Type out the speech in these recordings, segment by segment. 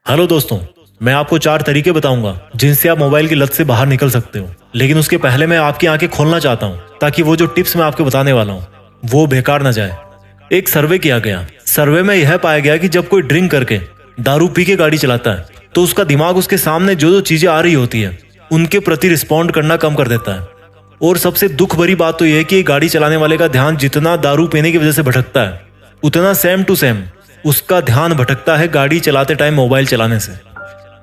Hello दोस्तों, मैं आपको 4 तरीके बताऊंगा जिनसे आप मोबाइल की लत से बाहर निकल सकते हो। लेकिन उसके पहले मैं आपकी आंखें खोलना चाहता हूं ताकि वो जो टिप्स मैं आपको बताने वाला हूं वो बेकार ना जाए। एक सर्वे किया गया। सर्वे में यह पाया गया कि जब कोई ड्रिंक करके दारू पी के गाड़ी चलाता है तो उसका दिमाग उसके सामने जो जो चीजें आ रही होती है उनके प्रति रिस्पॉन्ड करना कम कर देता है। और सबसे दुख भरी बात तो यह है कि गाड़ी चलाने वाले का ध्यान जितना दारू पीने की वजह से भटकता है उतना सेम टू सेम उसका ध्यान भटकता है गाड़ी चलाते टाइम मोबाइल चलाने से।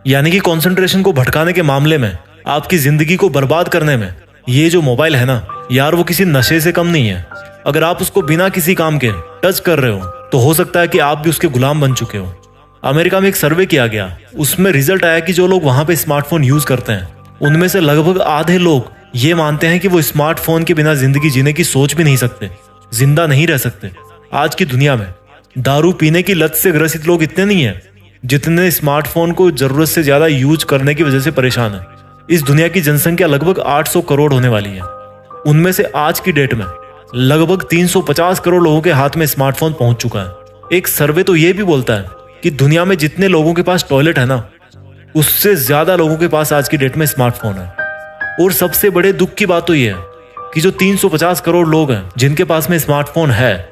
यानी कि कंसंट्रेशन को भटकाने के मामले में, आपकी जिंदगी को बर्बाद करने में ये जो मोबाइल है ना यार, वो किसी नशे से कम नहीं है। अगर आप उसको बिना किसी काम के टच कर रहे हो तो हो सकता है कि आप भी उसके गुलाम बन चुके हो। अमेरिका में एक सर्वे किया गया, उसमें रिजल्ट आया कि जो लोग वहां पे स्मार्टफोन यूज करते हैं उनमें से लगभग आधे लोग ये मानते हैं कि वो स्मार्टफोन के बिना जिंदगी जीने की सोच भी नहीं सकते, जिंदा नहीं रह सकते। आज की दुनिया में दारू पीने की लत से ग्रसित लोग इतने नहीं है जितने स्मार्टफोन को जरूरत से ज्यादा यूज करने की वजह से परेशान है। इस दुनिया की जनसंख्या लगभग 800 करोड़ होने वाली है। उनमें से आज की डेट में लगभग 350 करोड़ लोगों के हाथ में स्मार्टफोन पहुंच चुका है। एक सर्वे तो ये भी बोलता है कि दुनिया में जितने लोगों के पास टॉयलेट है ना, उससे ज्यादा लोगों के पास आज की डेट में स्मार्टफोन है। और सबसे बड़े दुख की बात तो यह है कि जो 350 करोड़ लोग हैं जिनके पास में स्मार्टफोन है,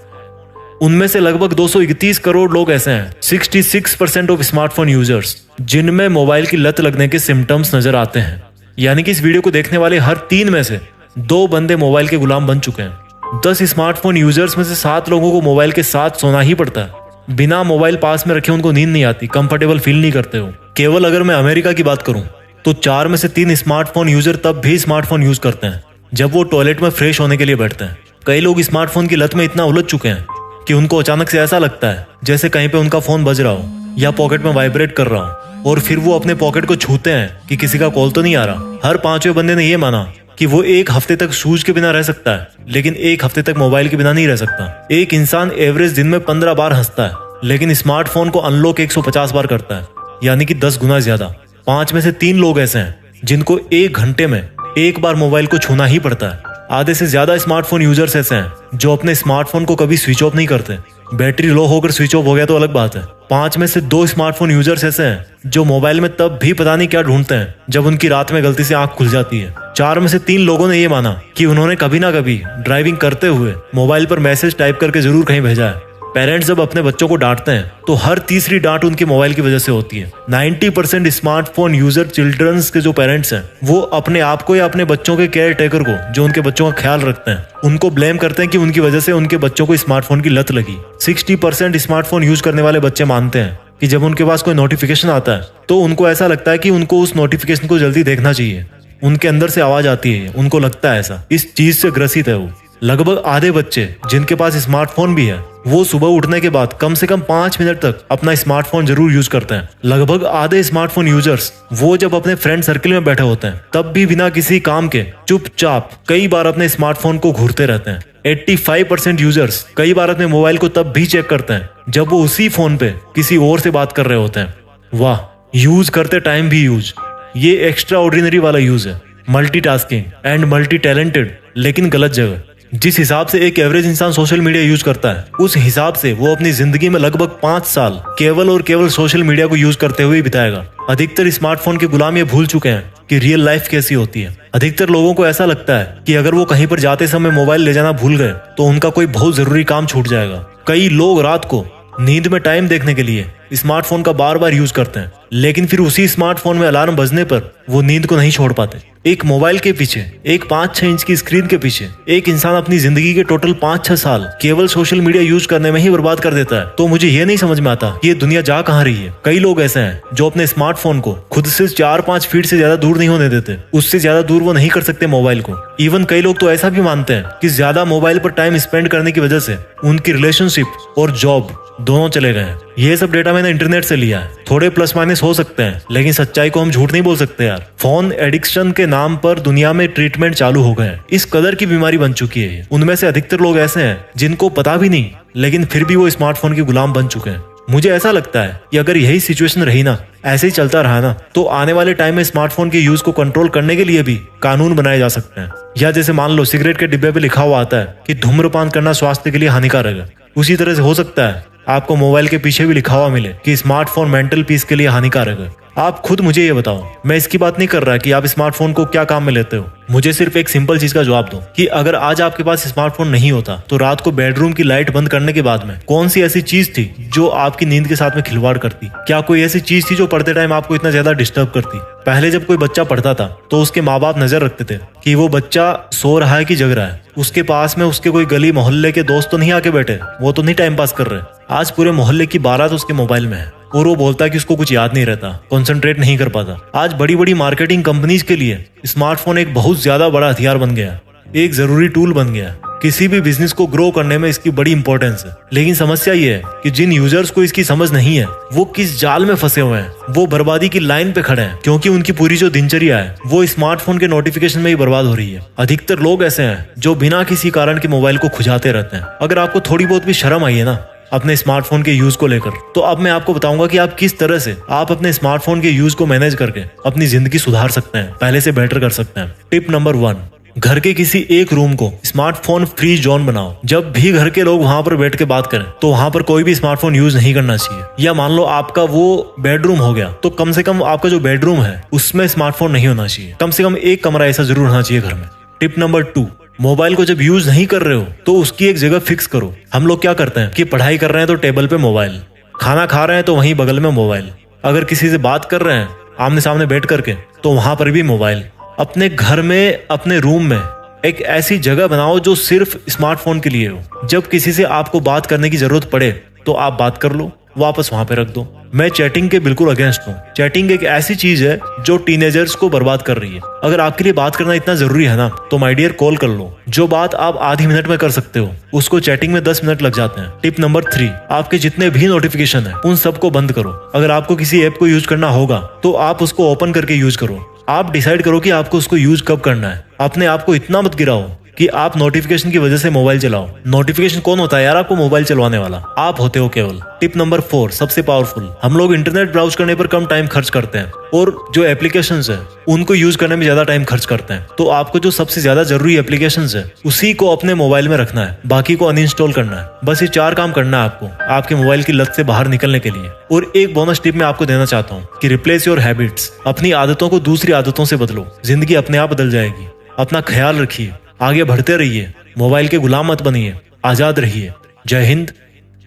उनमें से लगभग 231 करोड़ लोग ऐसे हैं, 66% ऑफ स्मार्टफोन यूजर्स, जिनमें मोबाइल की लत लगने के सिम्टम्स नजर आते हैं। यानी कि इस वीडियो को देखने वाले हर 3 में से 2 बंदे मोबाइल के गुलाम बन चुके हैं। 10 स्मार्टफोन यूजर्स में से 7 लोगों को मोबाइल के साथ सोना ही पड़ता है। बिना मोबाइल पास में रखे उनको नींद नहीं आती, कंफर्टेबल फील नहीं करते हो। केवल अगर मैं अमेरिका की बात करूं तो 4 में से 3 स्मार्टफोन यूजर तब भी स्मार्टफोन यूज करते हैं जब वो टॉयलेट में फ्रेश होने के लिए बैठते हैं। कई लोग स्मार्टफोन की लत में इतना उलझ चुके हैं कि उनको अचानक से ऐसा लगता है जैसे कहीं पे उनका फोन बज रहा हो या पॉकेट में वाइब्रेट कर रहा हो, और फिर वो अपने पॉकेट को छूते हैं कि किसी का कॉल तो नहीं आ रहा। हर 5वें बंदे ने यह माना कि वो 1 हफ्ते तक शूज के बिना रह सकता है, लेकिन 1 हफ्ते तक मोबाइल के बिना नहीं रह सकता। एक इंसान एवरेज दिन में 15 बार हंसता है, लेकिन स्मार्टफोन को अनलॉक 150 बार करता है, यानी कि 10 गुना ज्यादा। 5 में से 3 लोग ऐसे हैं जिनको 1 घंटे में 1 बार मोबाइल को छूना ही पड़ता है। आधे से ज्यादा स्मार्टफोन यूजर्स ऐसे हैं जो अपने स्मार्टफोन को कभी स्विच ऑफ नहीं करते। बैटरी लो होकर स्विच ऑफ हो गया तो अलग बात है। 5 में से 2 स्मार्टफोन यूजर्स ऐसे हैं जो मोबाइल में तब भी पता नहीं क्या ढूंढते हैं जब उनकी रात में गलती से आंख खुल जाती है। 4 में से 3 लोगों ने यह माना कि उन्होंने कभी ना कभी ड्राइविंग करते हुए मोबाइल पर मैसेज टाइप करके जरूर कहीं भेजा है। पेरेंट्स जब अपने बच्चों को डांटते हैं तो हर तीसरी डांट उनके मोबाइल की वजह से होती है। 90% स्मार्टफोन यूजर चिल्ड्रंस के जो पेरेंट्स हैं वो अपने आप को या अपने बच्चों के केयर टेकर को, जो उनके बच्चों का ख्याल रखते हैं, उनको ब्लेम करते हैं कि उनकी वजह से उनके बच्चों को स्मार्टफोन की लत लगी। 60% स्मार्टफोन यूज करने वाले बच्चे मानते हैं कि जब उनके पास कोई नोटिफिकेशन आता है तो उनको ऐसा लगता है कि उनको उस नोटिफिकेशन को जल्दी देखना चाहिए। उनके अंदर से आवाज आती है, उनको लगता है ऐसा, इस चीज से ग्रसित है वो। लगभग आधे बच्चे जिनके पास स्मार्टफोन भी है वो सुबह उठने के बाद कम से कम 5 मिनट तक अपना स्मार्टफोन जरूर यूज करते हैं। लगभग आधे स्मार्टफोन यूजर्स वो जब अपने फ्रेंड सर्कल में बैठे होते हैं तब भी बिना किसी काम के चुपचाप कई बार अपने स्मार्टफोन को घूरते रहते हैं। 85% यूजर्स कई बार अपने मोबाइल को तब भी चेक करते हैं जब वो उसी फोन पे किसी और से बात कर रहे होते हैं। वाह, यूज करते टाइम भी यूज, ये एक्स्ट्रा ऑर्डिनरी वाला यूज है। मल्टीटास्किंग एंड मल्टी टैलेंटेड, लेकिन गलत जगह। जिस हिसाब से एक एवरेज इंसान सोशल मीडिया यूज करता है उस हिसाब से वो अपनी जिंदगी में लगभग 5 साल केवल और केवल सोशल मीडिया को यूज करते हुए बिताएगा। अधिकतर स्मार्टफोन के गुलाम ये भूल चुके हैं कि रियल लाइफ कैसी होती है। अधिकतर लोगों को ऐसा लगता है कि अगर वो कहीं पर जाते समय मोबाइल ले जाना भूल गए तो उनका कोई बहुत जरूरी काम छूट जाएगा। कई लोग रात को नींद में टाइम देखने के लिए स्मार्टफोन का बार बार यूज करते हैं, लेकिन फिर उसी स्मार्टफोन में अलार्म बजने पर वो नींद को नहीं छोड़ पाते। एक मोबाइल के पीछे, एक 5-6 इंच की स्क्रीन के पीछे एक इंसान अपनी जिंदगी के टोटल 5-6 साल केवल सोशल मीडिया यूज करने में ही बर्बाद कर देता है। तो मुझे ये नहीं समझ में आता ये दुनिया जा कहाँ रही है। कई लोग ऐसे हैं जो अपने स्मार्टफोन को खुद से 4-5 फीट से ज्यादा दूर नहीं होने देते, उससे ज्यादा दूर वो नहीं कर सकते मोबाइल को। इवन कई लोग तो ऐसा भी मानते हैं कि ज्यादा मोबाइल पर टाइम स्पेंड करने की वजह से उनकी रिलेशनशिप और जॉब दोनों चले गए हैं। ये सब डेटा मैंने इंटरनेट से लिया है। थोड़े प्लस माइनस हो सकते हैं, लेकिन सच्चाई को हम झूठ नहीं बोल सकते यार। फोन एडिक्शन के नाम पर दुनिया में ट्रीटमेंट चालू हो गए हैं। इस कदर की बीमारी बन चुकी है। उनमें से अधिकतर लोग ऐसे हैं जिनको पता भी नहीं, लेकिन फिर भी वो स्मार्टफोन के गुलाम बन चुके हैं। मुझे ऐसा लगता है कि अगर यही सिचुएशन रही ना, ऐसे ही चलता रहा ना, तो आने वाले टाइम में स्मार्टफोन के यूज को कंट्रोल करने के लिए भी कानून बनाए जा सकते हैं। या जैसे मान लो सिगरेट के डिब्बे पे लिखा हुआ आता है कि धूम्रपान करना स्वास्थ्य के लिए हानिकारक है, उसी तरह से हो सकता है आपको मोबाइल के पीछे भी लिखा हुआ मिले कि स्मार्टफोन मेंटल पीस के लिए हानिकारक है। आप खुद मुझे ये बताओ, मैं इसकी बात नहीं कर रहा कि आप स्मार्टफोन को क्या काम में लेते हो। मुझे सिर्फ एक सिंपल चीज का जवाब दो कि अगर आज आपके पास स्मार्टफोन नहीं होता तो रात को बेडरूम की लाइट बंद करने के बाद में कौन सी ऐसी चीज थी जो आपकी नींद के साथ में खिलवाड़ करती? क्या कोई ऐसी चीज थी जो पढ़ते टाइम आपको इतना ज्यादा डिस्टर्ब करती? पहले जब कोई बच्चा पढ़ता था तो उसके माँ बाप नजर रखते थे कि वो बच्चा सो रहा है कि जग रहा है, उसके पास में उसके कोई गली मोहल्ले के दोस्त तो नहीं आके बैठे, वो तो नहीं टाइम पास कर रहे। आज पूरे मोहल्ले की बारात उसके मोबाइल में है और वो बोलता है कि उसको कुछ याद नहीं रहता, कंसंट्रेट नहीं कर पाता। आज बड़ी बड़ी मार्केटिंग कंपनीज के लिए स्मार्टफोन एक बहुत ज्यादा बड़ा हथियार बन गया, एक जरूरी टूल बन गया। किसी भी बिजनेस को ग्रो करने में इसकी बड़ी इंपॉर्टेंस है। लेकिन समस्या ये है कि जिन यूजर्स को इसकी समझ नहीं है वो किस जाल में फंसे हुए हैं, वो बर्बादी की लाइन पे खड़े हैं, क्योंकि उनकी पूरी जो दिनचर्या है वो स्मार्टफोन के नोटिफिकेशन में ही बर्बाद हो रही है। अधिकतर लोग ऐसे हैं जो बिना किसी कारण के मोबाइल को खुजाते रहते हैं। अगर आपको थोड़ी बहुत भी शर्म आई है ना अपने स्मार्टफोन के यूज को लेकर, तो अब मैं आपको बताऊंगा कि आप किस तरह से आप अपने स्मार्टफोन के यूज को मैनेज करके अपनी जिंदगी सुधार सकते हैं, पहले से बेटर कर सकते हैं। टिप नंबर 1, घर के किसी एक रूम को स्मार्टफोन फ्री जोन बनाओ। जब भी घर के लोग वहां पर बैठ के बात करें तो वहां पर कोई भी स्मार्टफोन यूज नहीं करना चाहिए। या मान लो आपका वो बेडरूम हो गया तो कम से कम आपका जो बेडरूम है उसमें स्मार्टफोन नहीं होना चाहिए। कम से कम एक कमरा ऐसा जरूर होना चाहिए घर में। टिप नंबर 2, मोबाइल को जब यूज नहीं कर रहे हो तो उसकी एक जगह फिक्स करो। हम लोग क्या करते हैं कि पढ़ाई कर रहे हैं तो टेबल पे मोबाइल, खाना खा रहे हैं तो वहीं बगल में मोबाइल, अगर किसी से बात कर रहे हैं आमने सामने बैठ करके तो वहां पर भी मोबाइल। अपने घर में अपने रूम में एक ऐसी जगह बनाओ जो सिर्फ स्मार्टफोन के लिए हो। जब किसी से आपको बात करने की जरूरत पड़े तो आप बात कर लो, वापस वहां पे रख दो। मैं चैटिंग के बिल्कुल अगेंस्ट हूँ। चैटिंग एक ऐसी चीज है जो टीनेजर्स को बर्बाद कर रही है। अगर आपके लिए बात करना इतना जरूरी है ना तो माय डियर कॉल कर लो। जो बात आप आधी मिनट में कर सकते हो उसको चैटिंग में 10 मिनट लग जाते हैं। टिप नंबर 3, आपके जितने भी नोटिफिकेशन है उन सबको बंद करो। अगर आपको किसी ऐप को यूज करना होगा तो आप उसको ओपन करके यूज करो। आप डिसाइड करो कि आपको उसको यूज कब करना है। अपने आप को इतना मत गिराओ कि आप नोटिफिकेशन की वजह से मोबाइल चलाओ। नोटिफिकेशन कौन होता है यार आपको मोबाइल चलवाने वाला? आप होते हो केवल। टिप नंबर 4, सबसे पावरफुल, हम लोग इंटरनेट ब्राउज करने पर कम टाइम खर्च करते हैं और जो एप्लीकेशंस है उनको यूज करने में ज्यादा टाइम खर्च करते हैं। तो आपको जो सबसे ज्यादा जरूरी एप्लीकेशंस है उसी को अपने मोबाइल में रखना है, बाकी को अनइंस्टॉल करना है। बस ये 4 काम करना है आपको आपके मोबाइल की लत से बाहर निकलने के लिए। और एक बोनस टिप मैं आपको देना चाहता हूँ कि रिप्लेस योर हैबिट्स। अपनी आदतों को दूसरी आदतों से बदलो, जिंदगी अपने आप बदल जाएगी। अपना ख्याल रखिए, आगे बढ़ते रहिए, मोबाइल के गुलाम मत बनिए, आजाद रहिए। जय हिंद,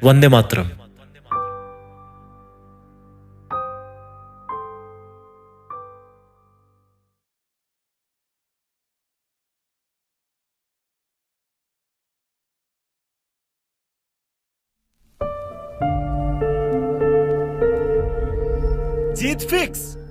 वंदे मातरम। जीत फिक्स।